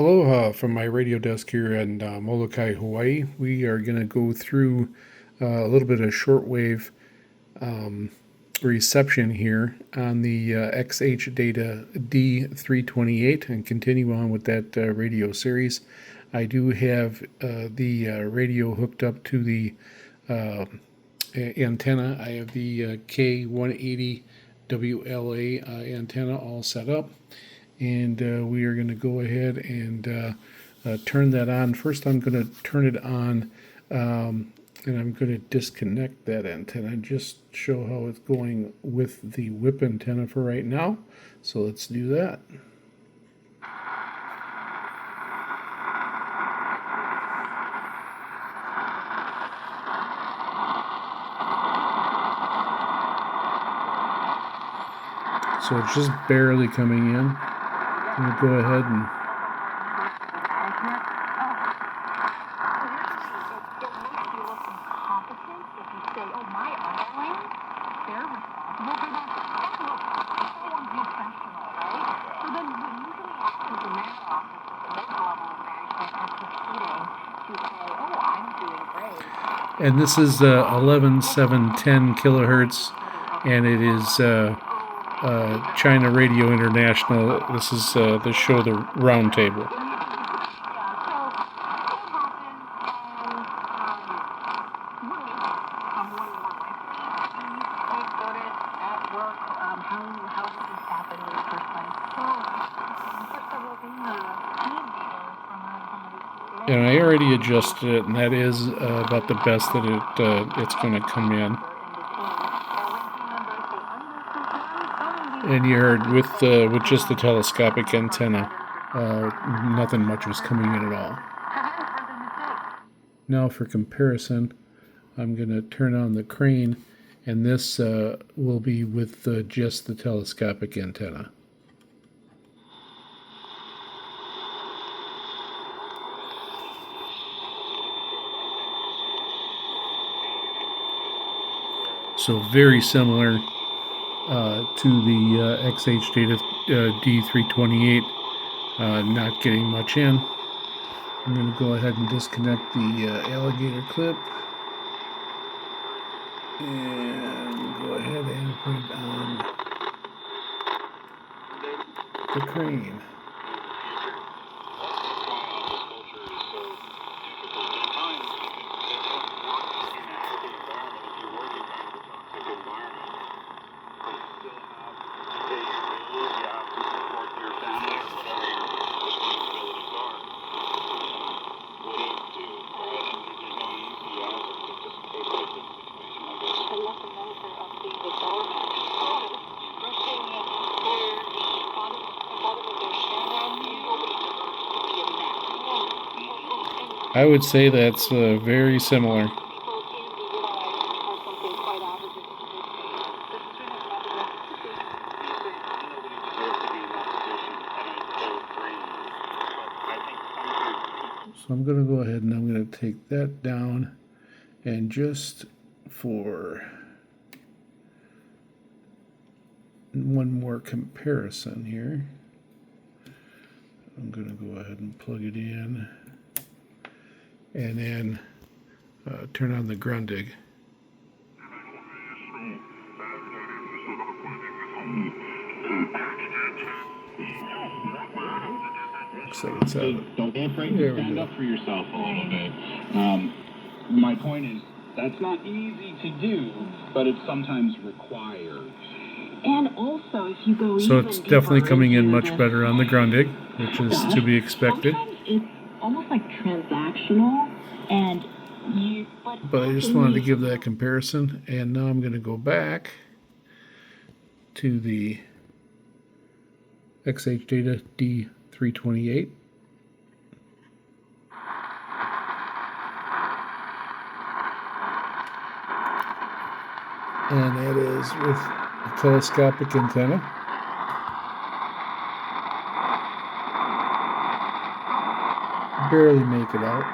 Aloha from my radio desk here in Molokai, Hawaii. We are going to go through a little bit of shortwave reception here on the XHDATA D-328 and continue on with that radio series. I do have the radio hooked up to the antenna. I have the K180 WLA antenna all set up. And we are going to go ahead and turn that on. First, I'm going to turn it on, and I'm going to disconnect that antenna and just show how it's going with the whip antenna for right now. So let's do that. So it's just barely coming in. I'm going to go ahead and and this is 11,710 kilohertz, and it is China Radio International. This is the show, the Roundtable. And I already adjusted it, and that is about the best that it's going to come in. And you heard with just the telescopic antenna, nothing much was coming in at all. Now for comparison, I'm going to turn on the crane, and this will be with just the telescopic antenna. So very similar to the XHDATA D-328, not getting much in. I'm going to go ahead and disconnect the alligator clip and go ahead and put it on the crane. I would say that's very similar. So I'm going to go ahead and I'm going to take that down, and just for one more comparison here, I'm going to go ahead and plug it in and then turn on the Grundig. So it's don't be afraid to stand up for yourself a little bit. My point is, that's not easy to do, but it's sometimes required. And also, if you go so it's definitely coming in much better on the Grundig, which is to be expected. It's almost like transactional, and but I just wanted to give that comparison, and now I'm going to go back to the XHDATA D-328. And that is with the telescopic antenna. Barely make it out.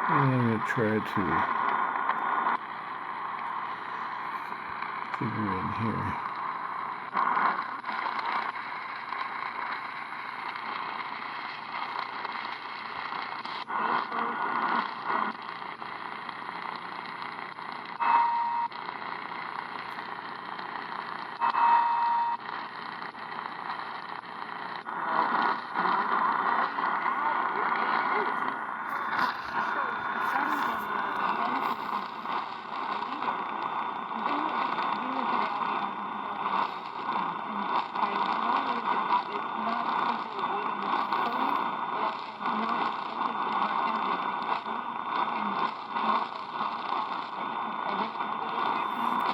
I'm going to try to figure in here.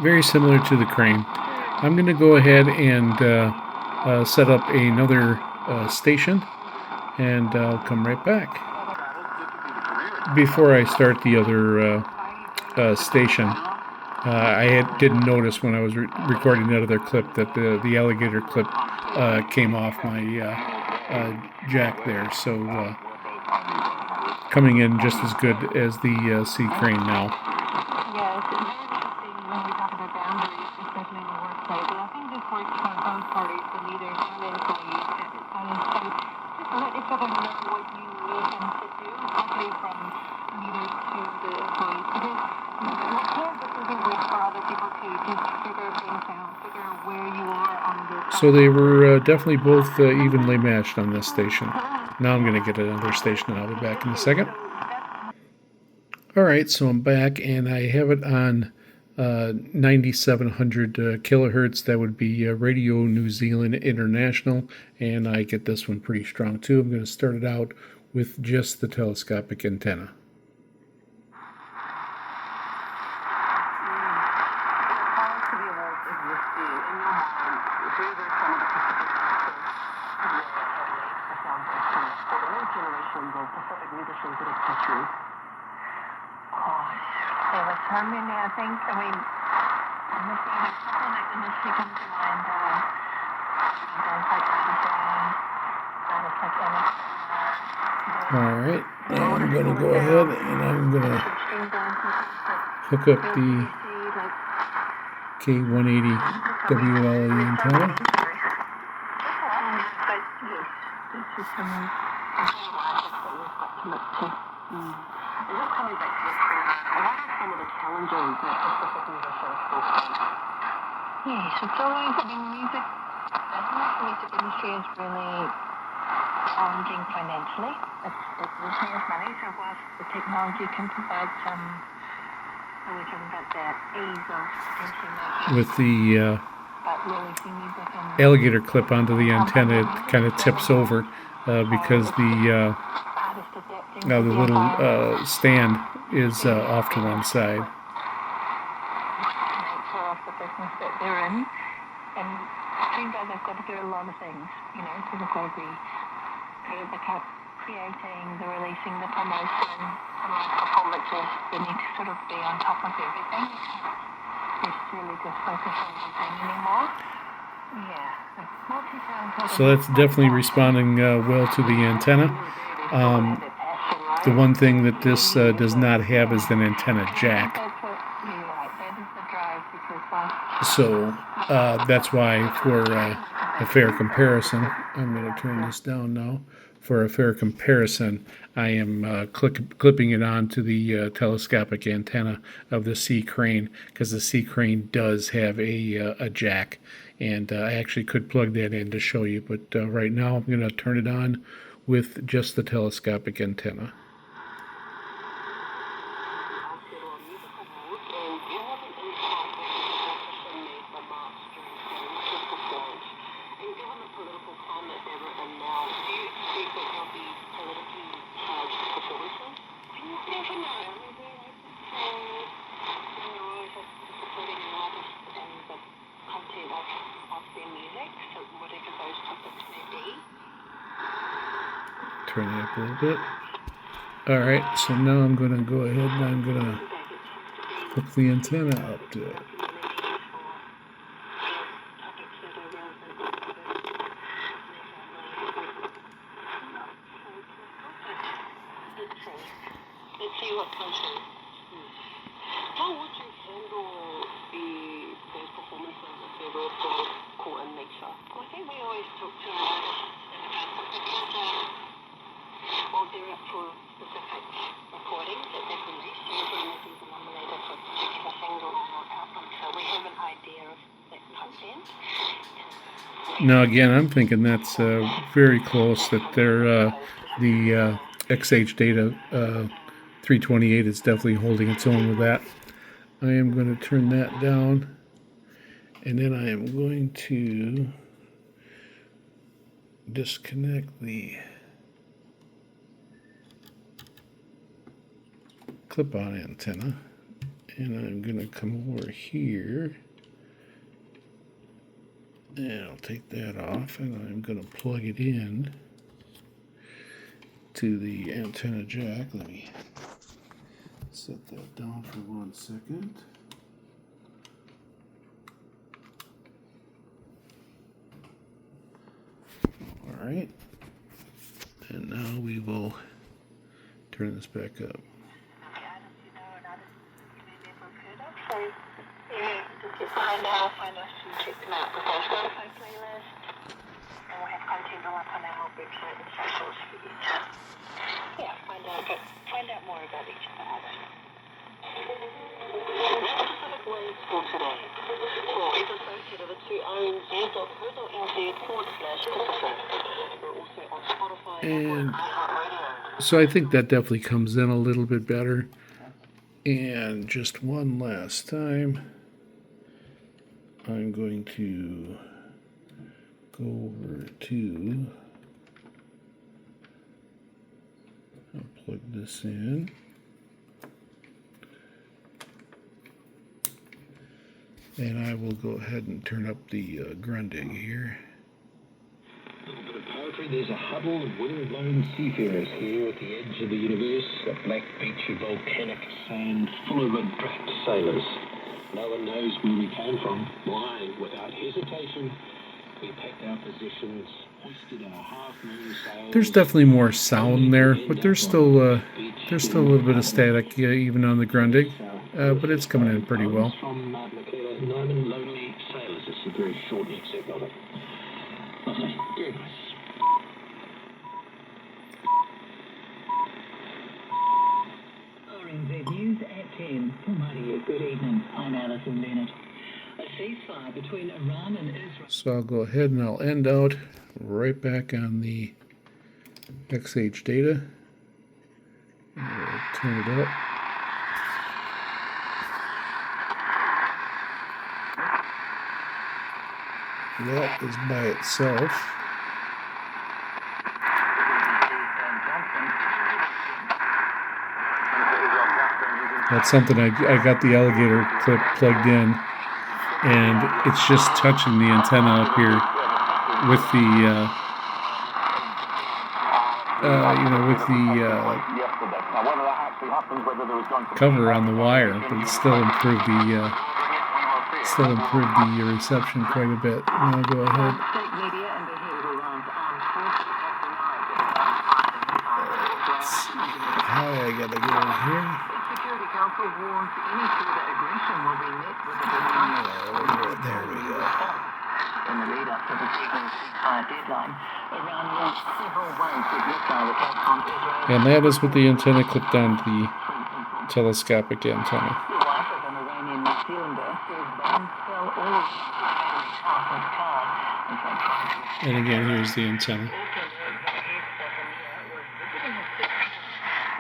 Very similar to the crane. I'm going to go ahead and set up another station, and I'll come right back. Before I start the other station, didn't notice when I was recording that other clip that the alligator clip came off my jack there. So coming in just as good as the sea crane now. Yes, it's very interesting when we talk about boundaries, especially in the workplace. And I think this works for both parties, the leaders and the employees. So just let each other know what you need them to do, especially from leaders to the employees. Because we can't just even wait for other people to just figure things out, figure where you are on this. So they were definitely both evenly matched on this station. Now I'm going to get another station, and I'll be back in a second. Alright, so I'm back, and I have it on 9700 kilohertz. That would be Radio New Zealand International, and I get this one pretty strong too. I'm going to start it out with just the telescopic antenna. I think, I mean, I'm looking at a couple that initially come to mind, Alright, now I'm going to go ahead and I'm going to hook up the K180 WLA antenna. Yes, it's always, I mean, music industry is really challenging financially. It really is money, so whilst the technology can provide some, we're talking about the ease of potentially making, With the but releasing music and alligator clip onto the antenna, it kind of tips over because the little stand is off to one side. nature of the business that they're in. And Dream Guys have got to do a lot of things, you know, typically the creating, the releasing, the promotion, the live performances. They need to sort of be on top of everything. They can't really just focus on one thing anymore. Yeah, multi-talented. So that's definitely responding well to the antenna. The one thing that this does not have is an antenna jack. So that's why, for a fair comparison, I'm going to turn this down now. For a fair comparison, I am clipping it onto the telescopic antenna of the sea crane, because the sea crane does have a jack, and I actually could plug that in to show you, but right now I'm going to turn it on with just the telescopic antenna. Turn it up a little bit. Alright, so now I'm going to go ahead and I'm going to hook the antenna up to it. Let's see what comes in. How would you handle those performances? talk to them about it in advance of the countdown. Or direct for specific recordings that they've released, usually maybe the nominator for a single album, so we have an idea of that content. Now again, I'm thinking that's very close, that they're the XHDATA D-328 is definitely holding its own with that. I am going to turn that down, and then I am going to disconnect the clip-on antenna, and I'm going to come over here, and I'll take that off, and I'm going to plug it in to the antenna jack. Let me set that down for 1 second. All right, and now we will turn this back up. Find us and check them out with our Spotify playlist, and we'll have content on our website and socials for you to find out more about each of the artists. Specific words for today. For is associated with to own.co.nz/Pacific. We're also on Spotify and iHeartRadio. So I think that definitely comes in a little bit better. And just one last time, I'm going to go over to, I'll plug this in, and I will go ahead and turn up the grundig here. A little bit of poetry. There's a huddle of wind-blown seafarers here at the edge of the universe, a black beach of volcanic sand full of adrift sailors. No one knows where we came from, why. Without hesitation, we packed our positions, hoisted our half-moon sails. There's definitely more sound there, but there's still a little bit of static even on the grundig, but it's coming in pretty well. From Nyman, Lonely Sailors. It's a very short excerpt of it. Lovely, very nice. RNZ News at 10. Maria, good evening. I'm Alison Bennett. A ceasefire between Iran and Israel. So I'll go ahead and I'll end out right back on the XHDATA. I'll turn it up. That is by itself. That's something I got the alligator clip plugged in, and it's just touching the antenna up here with the cover on the wire, but it still improved the reception quite a bit. Now go ahead. I gotta get over here. Council warns any further aggression will be met with a There we go. In the lead up to this evening's ceasefire deadline, Iran launched several waves of missile attacks on Israel. And that is with the antenna clipped on the telescopic antenna. The wife of an Iranian New Zealander says bombs fell all over the house and car as they tried to. And again, here's the antenna.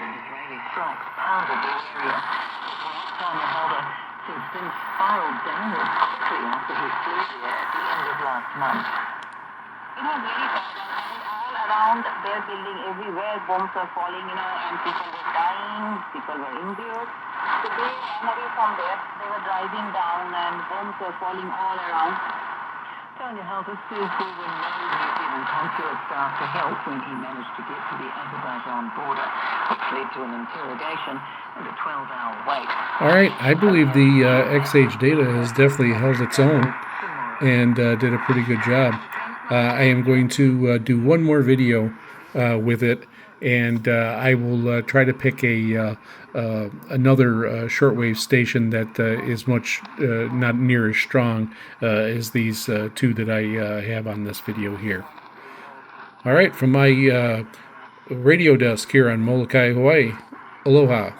Israeli strikes pounded the area. Tanya Halder says things spiraled downwards quickly after his flew there at the end of last month. Very bad. All around their building, everywhere bombs were falling, and people were dying, people were injured. So they ran away from there. They were driving down and bombs were falling all around. Tanya Halder says there were no New Zealand consulate staff to help when he managed to get to the Azerbaijan border, which led to an interrogation and a 12-hour wait. All right, I believe the XHDATA has definitely held its own and did a pretty good job. I am going to do one more video with it, and I will try to pick another shortwave station that is much not near as strong as these two that I have on this video here. All right, from my radio desk here on Molokai, Hawaii, aloha.